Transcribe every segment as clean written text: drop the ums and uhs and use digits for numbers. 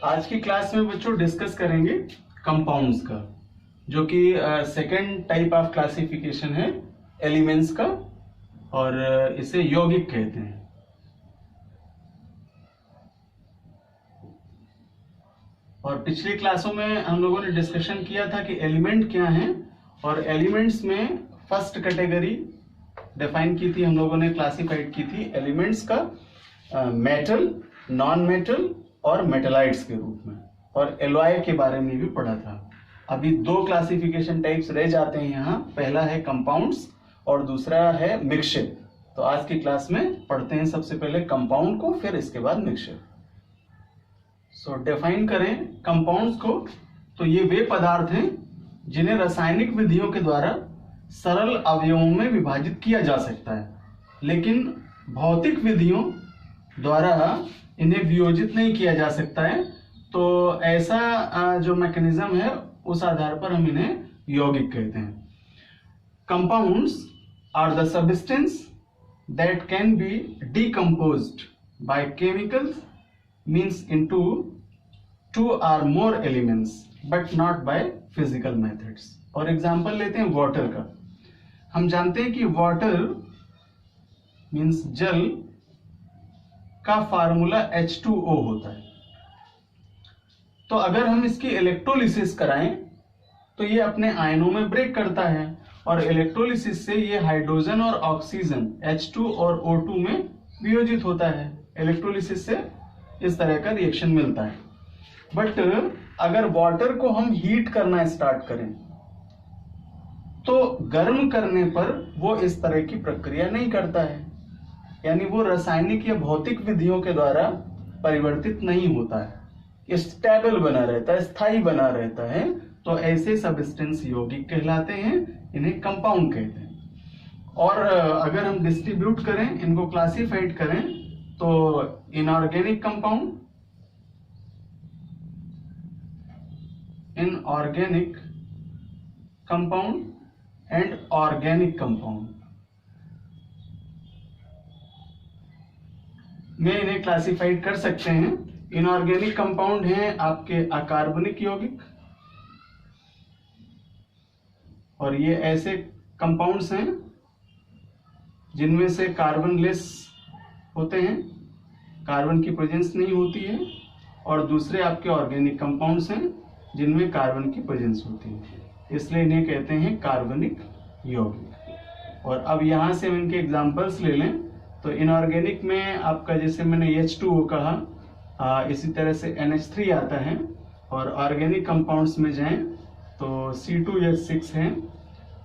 आज की क्लास में बच्चों डिस्कस करेंगे कंपाउंड्स का, जो कि सेकेंड टाइप ऑफ क्लासिफिकेशन है एलिमेंट्स का, और इसे यौगिक कहते हैं। और पिछली क्लासों में हम लोगों ने डिस्कशन किया था कि एलिमेंट क्या हैं, और एलिमेंट्स में फर्स्ट कैटेगरी डिफाइन की थी हम लोगों ने, क्लासिफाइड की थी एलिमेंट्स का मेटल, नॉन मेटल और मेटलाइट्स के रूप में, और एलॉय के बारे में भी पढ़ा था। अभी दो क्लासिफिकेशन टाइप्स रह जाते हैं यहाँ, पहला है कंपाउंड्स और दूसरा है मिक्सचर। तो आज की क्लास में पढ़ते हैं सबसे पहले कंपाउंड को, फिर इसके बाद मिक्सचर। सो डिफाइन करें कंपाउंड्स को, तो ये वे पदार्थ हैं जिन्हें रासायनिक विधियों के द्वारा सरल अवयवों में विभाजित किया जा सकता है, लेकिन भौतिक विधियों द्वारा इन्हें वियोजित नहीं किया जा सकता है। तो ऐसा जो मैकेनिज्म है उस आधार पर हम इन्हें यौगिक कहते हैं। Compounds are the substance that can be decomposed by chemicals means into 2 or more elements but not by physical methods। और एग्जांपल लेते हैं वाटर का। हम जानते हैं कि वाटर मीन्स जल का फार्मूला H2O होता है। तो अगर हम इसकी इलेक्ट्रोलिसिस कराएं तो ये अपने आयनों में ब्रेक करता है, और इलेक्ट्रोलिसिस से ये हाइड्रोजन और ऑक्सीजन H2 और O2 में वियोजित होता है। इलेक्ट्रोलिसिस से इस तरह का रिएक्शन मिलता है। बट अगर वाटर को हम हीट करना स्टार्ट करें तो गर्म करने पर वो इस तरह की प्रक्रिया नहीं करता है, यानी वो रासायनिक या भौतिक विधियों के द्वारा परिवर्तित नहीं होता है, स्टेबल बना रहता है, स्थायी बना रहता है। तो ऐसे सब्सटेंस यौगिक कहलाते हैं, इन्हें कंपाउंड कहते हैं। और अगर हम डिस्ट्रीब्यूट करें, इनको क्लासिफाइड करें, तो inorganic compound, inorganic compound and organic compound में इन्हें क्लासिफाइड कर सकते हैं। इनऑर्गेनिक कंपाउंड हैं आपके अकार्बनिक यौगिक, और ये ऐसे कंपाउंड्स हैं जिनमें से कार्बन लेस होते हैं, कार्बन की प्रेजेंस नहीं होती है। और दूसरे आपके ऑर्गेनिक कंपाउंड्स हैं जिनमें कार्बन की प्रेजेंस होती है, इसलिए इन्हें कहते हैं कार्बनिक यौगिक। और अब यहाँ से हम इनके एग्जांपल्स ले लें, तो इनऑर्गेनिक में आपका जैसे मैंने H2O कहा, इसी तरह से NH3 आता है। और ऑर्गेनिक कंपाउंड्स में जाएं तो C2H6 हैं,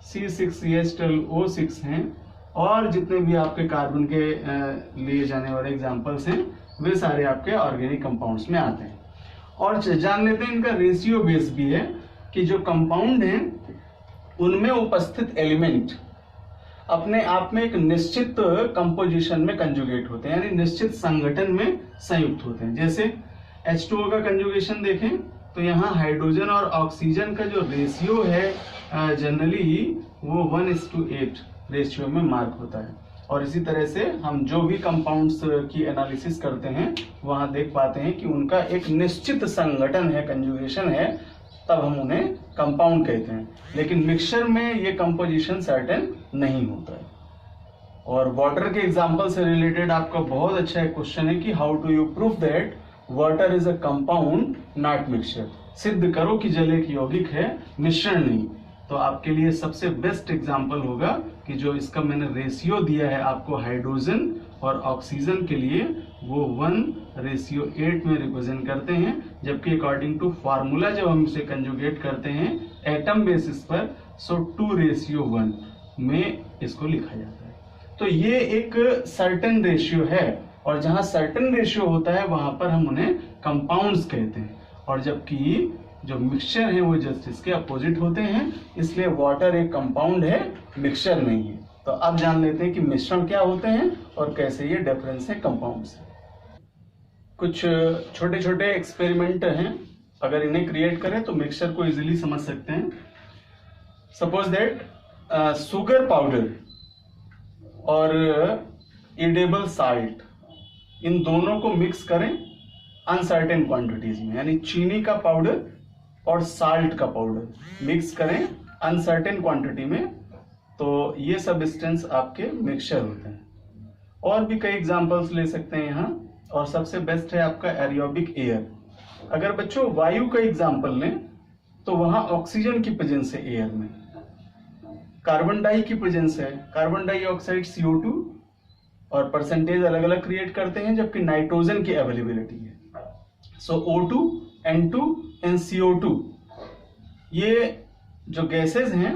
C6H12O6 हैं, और जितने भी आपके कार्बन के लिए जाने वाले एग्जांपल्स हैं वे सारे आपके ऑर्गेनिक कंपाउंड्स में आते हैं। और जान लेते हैं इनका रेशियो बेस भी है कि जो कंपाउंड हैं उनमें उपस्थित एलिमेंट अपने आप में एक निश्चित कंपोजिशन में कंजुगेट होते हैं, यानी निश्चित संगठन में संयुक्त होते हैं। जैसे H2O का कंजुगेशन देखें तो यहाँ हाइड्रोजन और ऑक्सीजन का जो रेशियो है जनरली वो 1:8 रेशियो में मार्क होता है। और इसी तरह से हम जो भी कंपाउंड्स की एनालिसिस करते हैं वहां देख पाते हैं कि उनका एक निश्चित संगठन है, कंजुगेशन है, तब हम उन्हें कंपाउंड कहते हैं। लेकिन मिक्सचर में ये कंपोजिशन सर्टेन नहीं होता है। और वाटर के एग्जांपल से रिलेटेड आपका बहुत अच्छा एक क्वेश्चन है कि how do you prove that water is a compound not mixture. सिद्ध करो कि जल एक यौगिक है, मिश्रण नहीं। तो आपके लिए सबसे बेस्ट एग्जांपल होगा कि जो इसका मैंने रेशियो दिया है आपको हाइड्रोजन और ऑक्सीजन के लिए, वो 1:8 में रिप्रेजेंट करते हैं, जबकि अकॉर्डिंग टू फार्मूला जब हम इसे कंजुगेट करते हैं एटम बेसिस पर, सो 2:1 में इसको लिखा जाता है। तो ये एक सर्टेन रेशियो है, और जहां सर्टेन रेशियो होता है वहां पर हम उन्हें कंपाउंड्स कहते हैं। और जबकि जो मिक्सचर है वो जस्ट इसके अपोजिट होते हैं, इसलिए वाटर एक कंपाउंड है, मिक्सचर नहीं है। तो अब जान लेते हैं कि मिश्रण क्या होते हैं और कैसे ये डिफरेंस है कंपाउंड से। कुछ छोटे छोटे एक्सपेरिमेंट हैं, अगर इन्हें क्रिएट करें तो मिक्सचर को इजीली समझ सकते हैं। सपोज दैट सुगर पाउडर और एडेबल साल्ट, इन दोनों को मिक्स करें अनसर्टेन क्वांटिटीज में, यानी चीनी का पाउडर और साल्ट का पाउडर मिक्स करें अनसर्टेन क्वांटिटी में, तो ये सब्सटेंस आपके मिक्सचर होते हैं। और भी कई एग्जांपल्स ले सकते हैं यहाँ, और सबसे बेस्ट है आपका एरोबिक एयर। अगर बच्चों वायु का एग्जांपल लें तो वहां ऑक्सीजन की प्रेजेंस है एयर में, कार्बन डाई की प्रेजेंस है, कार्बन डाइऑक्साइड CO2 और परसेंटेज अलग अलग क्रिएट करते हैं, जबकि नाइट्रोजन की अवेलेबिलिटी है। सो O2, N2 एंड CO2, ये जो गैसेज हैं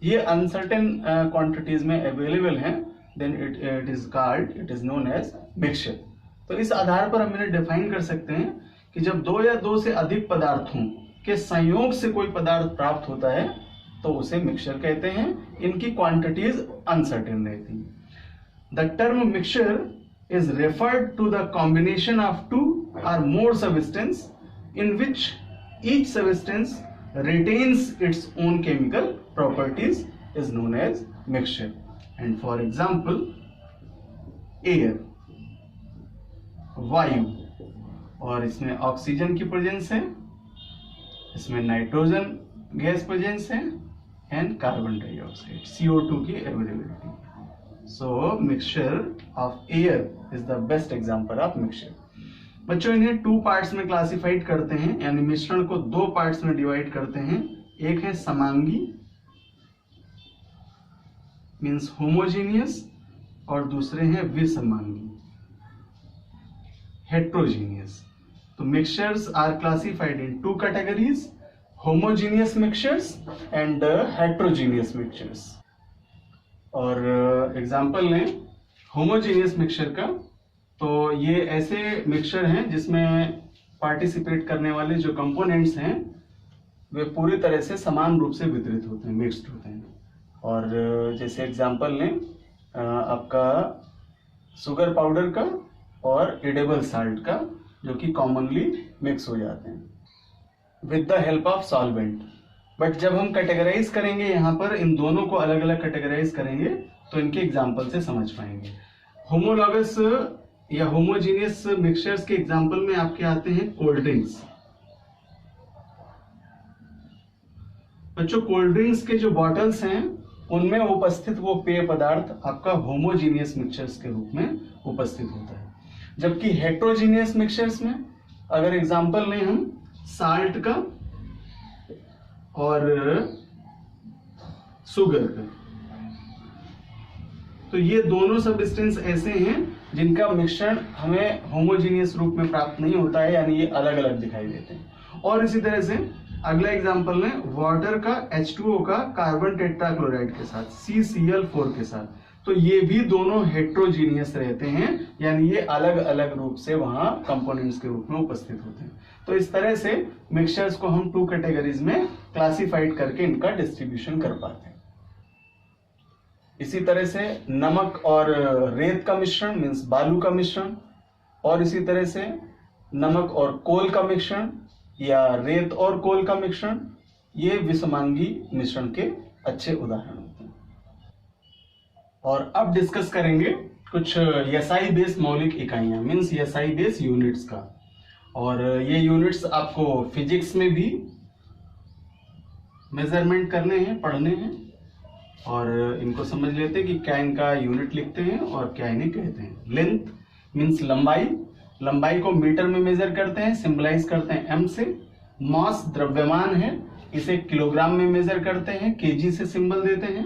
ये अनसर्टेन क्वांटिटीज में अवेलेबल हैं, then it is known as mixture. तो इस आधार पर हम इन्हें डिफाइन कर सकते हैं कि जब दो या दो से अधिक पदार्थों के संयोग से कोई पदार्थ प्राप्त होता है तो उसे मिक्सचर कहते हैं। इनकी क्वांटिटीज अनसर्टेन रहती हैं। The term mixture is referred to the combination of two or more substances in which each substance retains its own chemical properties is known as mixture. And for example, air, वायु, और इसमें oxygen की presence है, इसमें nitrogen gas presence है and carbon dioxide CO2 की availability. So mixture of air is the best example of mixture. बच्चों इन्हें 2 पार्ट्स में क्लासिफाइड करते हैं, यानी मिश्रण को 2 पार्ट्स में डिवाइड करते हैं। एक है समांगी मीन्स होमोजीनियस, और दूसरे हैं विसमांगी हेट्रोजीनियस। तो mixtures are classified in 2 categories, homogeneous mixtures and heterogeneous mixtures. और एग्जाम्पल लें होमोजीनियस मिक्सचर का, तो ये ऐसे मिक्सचर हैं जिसमें पार्टिसिपेट करने वाले जो कंपोनेंट्स हैं वे पूरी तरह से समान रूप से वितरित होते हैं, मिक्स्ड होते हैं। और जैसे एग्जाम्पल लें आपका शुगर पाउडर का और एडिबल साल्ट का, जो कि कॉमनली मिक्स हो जाते हैं with the help of solvent. But जब हम कैटेगराइज करेंगे यहाँ पर, इन दोनों को अलग अलग कैटेगराइज करेंगे तो इनके एग्जाम्पल से समझ पाएंगे। होमोलॉगस या होमोजीनियस मिक्सचर्स के एग्जाम्पल में आपके आते हैं कोल्ड ड्रिंक्स। बच्चों कोल्ड ड्रिंक्स के जो बॉटल्स हैं उनमें उपस्थित वो पेय पदार्थ आपका होमोजीनियस मिक्सचर्स के रूप में उपस्थित होता है। जबकि हेट्रोजीनियस मिक्सचर्स में अगर एग्जाम्पल लें हम साल्ट का और शुगर का, तो ये दोनों सब्सटेंस ऐसे हैं जिनका मिश्रण हमें होमोजीनियस रूप में प्राप्त नहीं होता है, यानी ये अलग अलग दिखाई देते हैं। और इसी तरह से अगला एग्जांपल लें वाटर का H2O का कार्बन टेट्राक्लोराइड के साथ CCl4 के साथ, तो ये भी दोनों हेट्रोजीनियस रहते हैं, यानी ये अलग अलग रूप से वहां कंपोनेंट्स के रूप में उपस्थित होते हैं। तो इस तरह से मिक्सचर्स को हम 2 कैटेगरीज में क्लासिफाइड करके इनका डिस्ट्रीब्यूशन कर पाते हैं। इसी तरह से नमक और रेत का मिश्रण मीन्स बालू का मिश्रण, और इसी तरह से नमक और कोल का मिश्रण या रेत और कोल का मिश्रण, ये विषमांगी मिश्रण के अच्छे उदाहरण होते हैं। और अब डिस्कस करेंगे कुछ SI बेस मौलिक इकाइयां मीन्स SI बेस यूनिट्स का। और ये यूनिट्स आपको फिजिक्स में भी मेजरमेंट करने हैं, पढ़ने हैं, और इनको समझ लेते हैं कि क्या इनका यूनिट लिखते हैं और क्या इन्हें कहते हैं। लेंथ मीन्स लंबाई, लंबाई को मीटर में मेजर करते हैं, सिंबलाइज करते हैं M से। मास द्रव्यमान है, इसे किलोग्राम में मेजर करते हैं, kg से सिंबल देते हैं।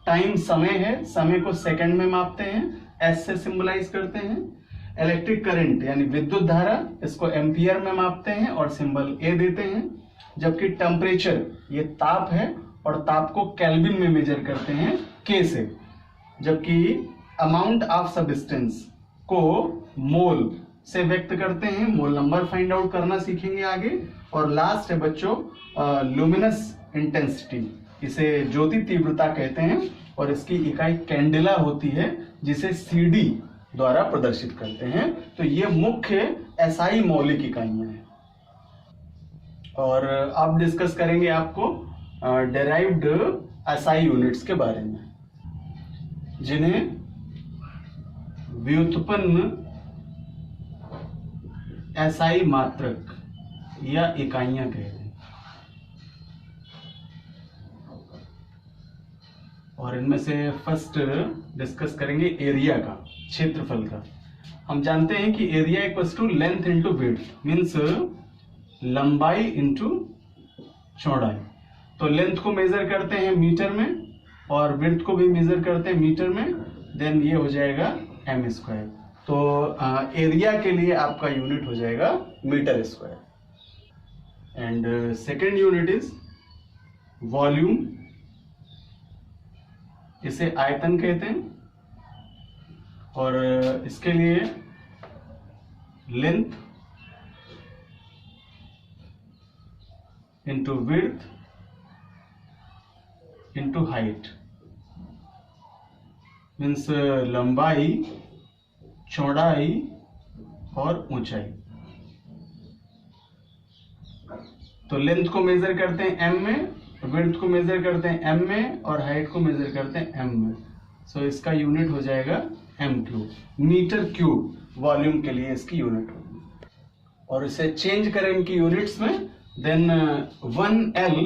टाइम समय है, समय को सेकंड में मापते हैं, S से सिंबलाइज करते हैं। इलेक्ट्रिक करंट यानी विद्युत धारा, इसको एम्पियर में मापते हैं और सिंबल A देते हैं। जबकि टेम्परेचर ये ताप है और ताप को केल्विन में मेजर करते हैं K से। जबकि अमाउंट ऑफ सब्सटेंस को मोल से व्यक्त करते हैं, मोल नंबर फाइंड आउट करना सीखेंगे आगे। और लास्ट है बच्चों लुमिनस इंटेंसिटी, इसे ज्योति तीव्रता कहते हैं, और इसकी इकाई कैंडेला होती है जिसे CD द्वारा प्रदर्शित करते हैं। तो ये मुख्य SI मौलिक इकाइयां हैं। और अब डिस्कस करेंगे आपको डेराइव्ड SI यूनिट्स के बारे में, जिन्हें व्युत्पन्न SI मात्रक या इकाइयां कहते हैं, और इनमें से फर्स्ट डिस्कस करेंगे एरिया का, क्षेत्रफल का। हम जानते हैं कि area equals to length into width, means लंबाई इंटू चौड़ाई। तो लेंथ को मेजर करते हैं मीटर में और विड्थ को भी मेजर करते हैं मीटर में, देन ये हो जाएगा m स्क्वायर। तो एरिया के लिए आपका यूनिट हो जाएगा metre square. And second unit is volume, इसे आयतन कहते हैं, और इसके लिए length into width into height, means लंबाई, चौड़ाई और ऊंचाई। तो लेंथ को मेजर करते हैं m में, विड्थ को मेजर करते हैं m में, और हाइट को मेजर करते हैं m में। सो इसका यूनिट हो जाएगा m cube, metre cube volume के लिए इसकी यूनिट होगी। और इसे चेंज करें इनकी यूनिट्स में, then 1L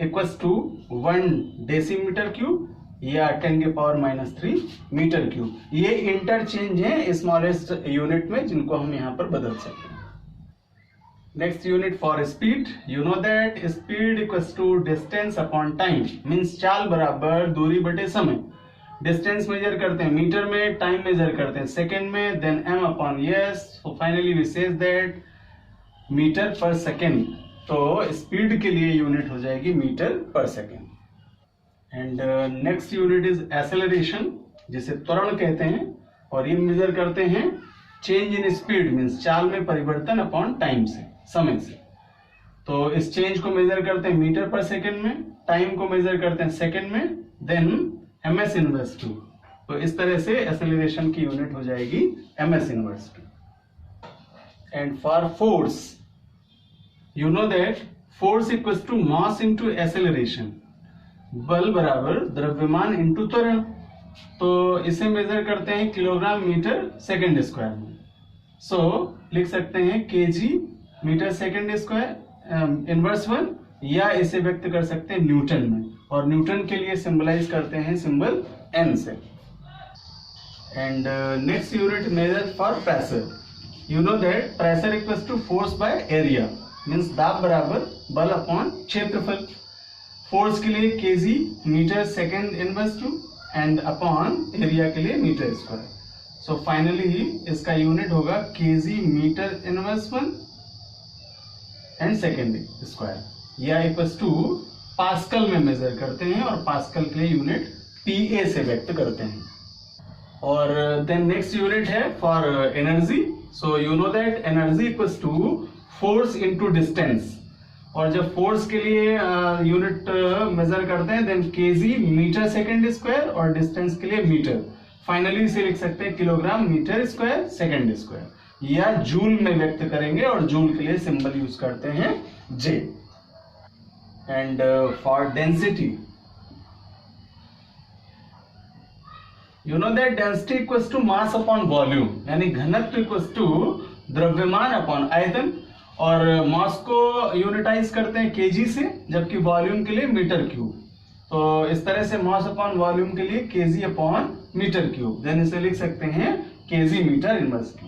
equals to 1 decimetre cube या 10⁻³ मीटर क्यूब। ये इंटरचेंज है स्मॉलेस्ट यूनिट में, जिनको हम यहाँ पर बदल सकते हैं। Next unit for speed, you know that speed equals to distance upon time, means चाल बराबर दूरी बटे समय। डिस्टेंस मेजर करते हैं मीटर में, टाइम मेजर करते हैं सेकेंड में, then m upon s, so finally we says that metre per second. तो स्पीड के लिए यूनिट हो जाएगी metre per second. And next unit is acceleration, जिसे त्वरण कहते हैं, और ये मेजर करते हैं चेंज इन स्पीड, मीन्स चाल में परिवर्तन अपॉन टाइम से, समय से। तो इस चेंज को मेजर करते हैं मीटर पर सेकेंड में, टाइम को मेजर करते हैं सेकेंड में, देन ms इनवर्स 2। तो इस तरह से एक्सेलरेशन की यूनिट हो जाएगी ms inverse 2। And for force, you know that force equals to mass into acceleration, बल बराबर द्रव्यमान इंटू त्वरण। तो इसे मेजर करते हैं किलोग्राम मीटर सेकेंड स्क्वायर में। सो लिख सकते हैं kg metre second square inverse 1, या इसे व्यक्त कर सकते हैं न्यूटन में, और न्यूटन के लिए सिंबलाइज करते हैं सिंबल n से। And next unit measure for pressure, you know that pressure equals to force by area, means दाब बराबर बल अपॉन क्षेत्रफल। फोर्स के लिए kg metre second inverse 2 and upon area के लिए मीटर स्क्वायर। सो फाइनली इसका यूनिट होगा kg metre inverse 1 and second square, या इक्वल्स टू पास्कल में मेजर करते हैं, और पास्कल के लिए यूनिट PA से व्यक्त करते हैं। और देन नेक्स्ट यूनिट है for energy. So you know that energy equals to force into distance, और जब फोर्स के लिए यूनिट मेजर करते हैं then kg metre second square, और डिस्टेंस के लिए मीटर। फाइनली इसे लिख सकते हैं kilogram metre square second square, या जूल में व्यक्त करेंगे, और जूल के लिए सिंबल यूज करते हैं J। And for density, you know that density equals to mass upon volume, यानी घनत्व इक्वल्स टू द्रव्यमान अपॉन आयतन, और मास को यूनिटाइज करते हैं kg से, जबकि वॉल्यूम के लिए मीटर क्यूब। तो इस तरह से मास अपॉन वॉल्यूम के लिए kg upon metre cube, then इसे लिख सकते हैं kg मीटर इनवर्स क्यूब।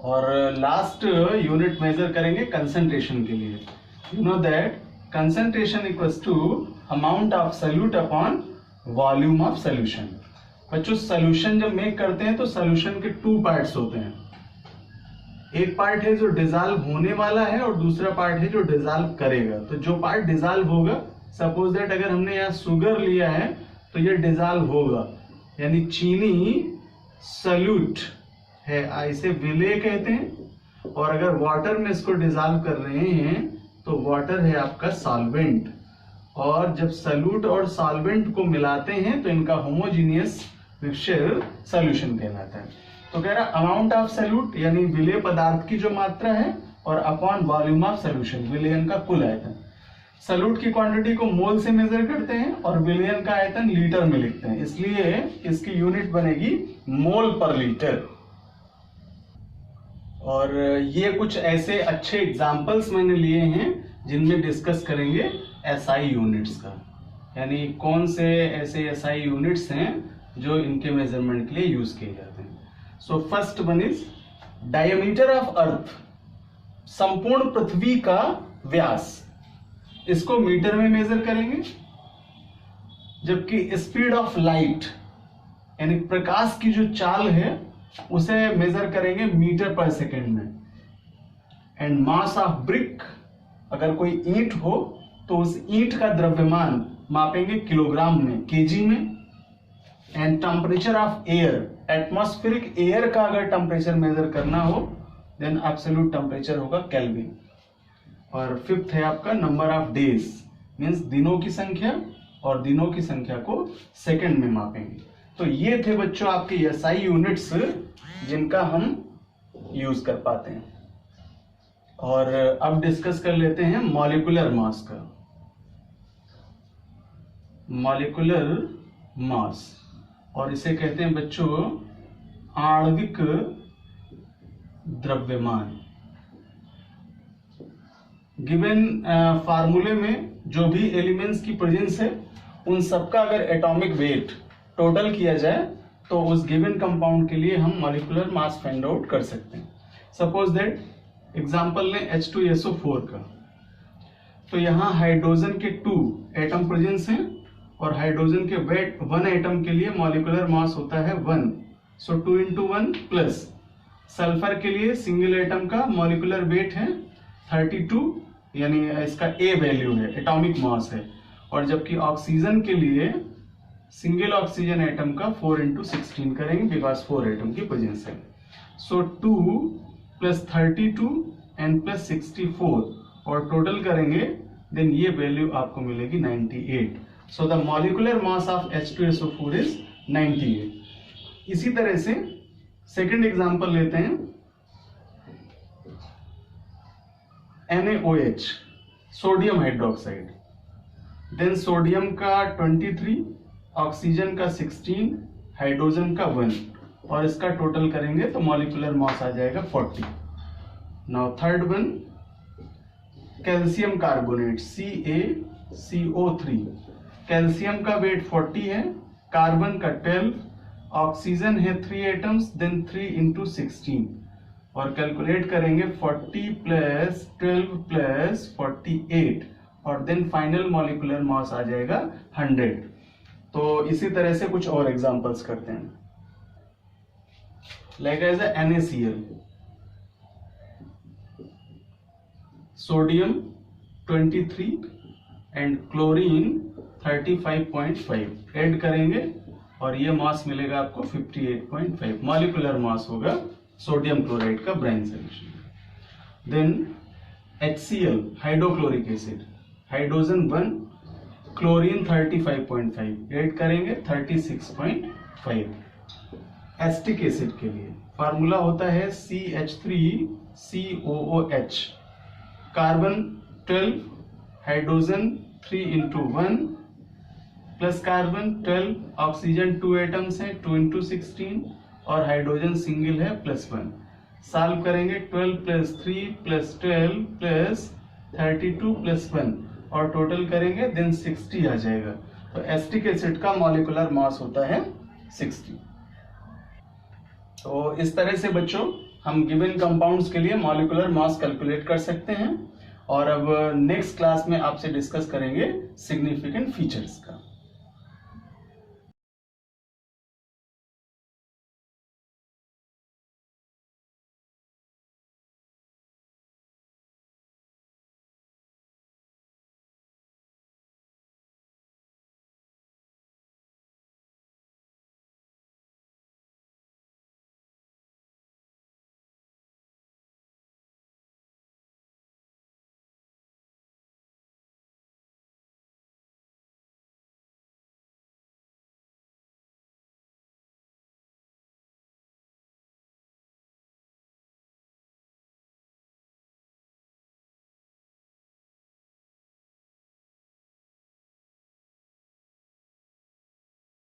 और लास्ट यूनिट मेजर करेंगे कंसंट्रेशन के लिए, you know that concentration equals to amount of solute upon volume of solution. बच्चों सॉल्यूशन जब मेक करते हैं तो सॉल्यूशन के 2 पार्ट्स होते हैं, एक पार्ट है जो डिजॉल्व होने वाला है, और दूसरा पार्ट है जो डिजॉल्व करेगा। तो जो पार्ट डिजॉल्व होगा, सपोज दैट अगर हमने यहाँ शुगर लिया है तो ये डिजॉल्व होगा, यानी चीनी सॉल्यूट है, इसे विलेय कहते हैं। और अगर वाटर में इसको डिजॉल्व कर रहे हैं तो वाटर है आपका सॉल्वेंट, और जब सॉल्यूट और सॉल्वेंट को मिलाते हैं तो इनका होमोजीनियस मिक्सचर सॉल्यूशन कहलाता है। तो कह रहा अमाउंट ऑफ सॉल्यूट यानी विलेय पदार्थ की जो मात्रा है, और अपॉन वॉल्यूम ऑफ सॉल्यूशन विलयन का कुल आयतन। सॉल्यूट की क्वांटिटी को मोल से मेजर करते हैं, और विलयन का आयतन लीटर में लिखते हैं, इसलिए इसकी यूनिट बनेगी मोल पर लीटर। और ये कुछ ऐसे अच्छे एग्जाम्पल्स मैंने लिए हैं जिनमें डिस्कस करेंगे एसआई यूनिट्स का, यानी कौन से ऐसे एसआई यूनिट्स हैं जो इनके मेजरमेंट के लिए यूज किए जाते हैं। So first one is diameter of earth, संपूर्ण पृथ्वी का व्यास, इसको मीटर में मेजर करेंगे। जबकि स्पीड ऑफ लाइट यानी प्रकाश की जो चाल है उसे मेजर करेंगे मीटर पर सेकेंड में। एंड मास ऑफ ब्रिक, अगर कोई ईंट हो तो उस ईंट का द्रव्यमान मापेंगे किलोग्राम में, केजी में। And temperature of air, atmospheric air का अगर टेम्परेचर मेजर करना हो देन एब्सोल्यूट टेम्परेचर होगा केल्विन। और फिफ्थ है आपका नंबर ऑफ डेज, मींस दिनों की संख्या, और दिनों की संख्या को सेकंड में मापेंगे। तो ये थे बच्चों आपके एसआई यूनिट्स जिनका हम यूज कर पाते हैं। और अब डिस्कस कर लेते हैं मॉलिक्यूलर मास का। मॉलिक्यूलर मास, और इसे कहते हैं बच्चों आणविक द्रव्यमान। गिवन फार्मूले में जो भी एलिमेंट्स की प्रेजेंस है उन सबका अगर एटॉमिक वेट टोटल किया जाए तो उस गिवन कंपाउंड के लिए हम मॉलिक्यूलर मास फाइंड आउट कर सकते हैं। सपोज दैट एग्जांपल लें H2SO4 का, तो यहाँ हाइड्रोजन के 2 एटम प्रेजेंस हैं और हाइड्रोजन के वेट 1 एटम के लिए मॉलिक्यूलर मास होता है 1, सो 2 into 1 प्लस सल्फर के लिए सिंगल एटम का मॉलिक्यूलर वेट है 32, यानी इसका A वैल्यू है, एटॉमिक मास है। और जबकि ऑक्सीजन के लिए सिंगल ऑक्सीजन एटम का 4 into 16 करेंगे बिकॉज 4 एटम की प्रेजेंस है। सो 2 + 32 एंड + 64 और टोटल करेंगे देन ये वैल्यू आपको मिलेगी 98। So the molecular mass of H2SO4 is 98। इसी तरह से सेकंड एग्जांपल लेते हैं NaOH, sodium hydroxide. Then sodium का 23, ऑक्सीजन का 16, हाइड्रोजन का 1 और इसका टोटल करेंगे तो मॉलिक्यूलर मास आ जाएगा 40। Now third one calcium carbonate CaCO3। Calcium का वेट 40 है, कार्बन का 12, ऑक्सीजन है 3 एटम्स, देन 3 into 16 और कैलकुलेट करेंगे 40 + 12 + 48 और देन फाइनल मॉलिक्यूलर मास आ जाएगा 100। तो इसी तरह से कुछ और एग्जांपल्स करते हैं। Like as NaCl, sodium 23 and chlorine 35.5 add करेंगे और ये मास मिलेगा आपको 58.5 मॉलिक्यूलर मास होगा सोडियम क्लोराइड का brine solution. Then HCl, hydrochloric acid, hydrogen 1, chlorine 35.5 add करेंगे 36.5। एसिटिक एसिड के लिए फार्मूला होता है CH3COOH, carbon 12, hydrogen 3 into 1 plus carbon 12, oxygen 2 atoms हैं 2 into 16 और हाइड्रोजन सिंगल है +1। सॉल्व करेंगे 12 + 3 + 12 + 32 + 1 और टोटल करेंगे देन 60 आ जाएगा। तो एसिटिक एसिड का मॉलिक्यूलर मास होता है 60। तो इस तरह से बच्चों हम गिवन कंपाउंड्स के लिए मॉलिक्यूलर मास कैलकुलेट कर सकते हैं। और अब नेक्स्ट क्लास में आपसे डिस्कस करेंगे सिग्निफिकेंट फीचर्स का।